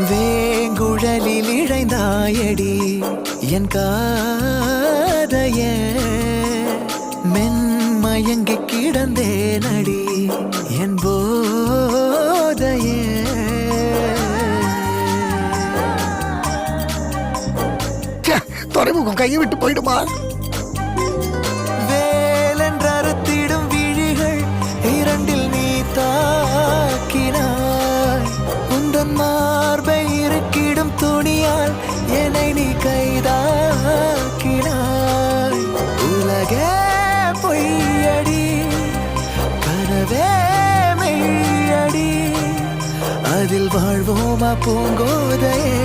வேங்குழலில் இழைந்தாயடி என் காதைய மென்மயங்கி கிடந்தேனடி என் போதைய துறைமுகம் கையை விட்டு போயிடுமா? வேலென்றறுத்திடும் விழிகள் இரண்டில் நீ தாக்கினாய் உந்தன் மார்பை இருக்கிடும் துணியால் என்னை நீ கைதாக்கினாய் உலகே பொய்யடி கனவே மெய்யடி அதில் வாழ்வோமா பூங்கோதையே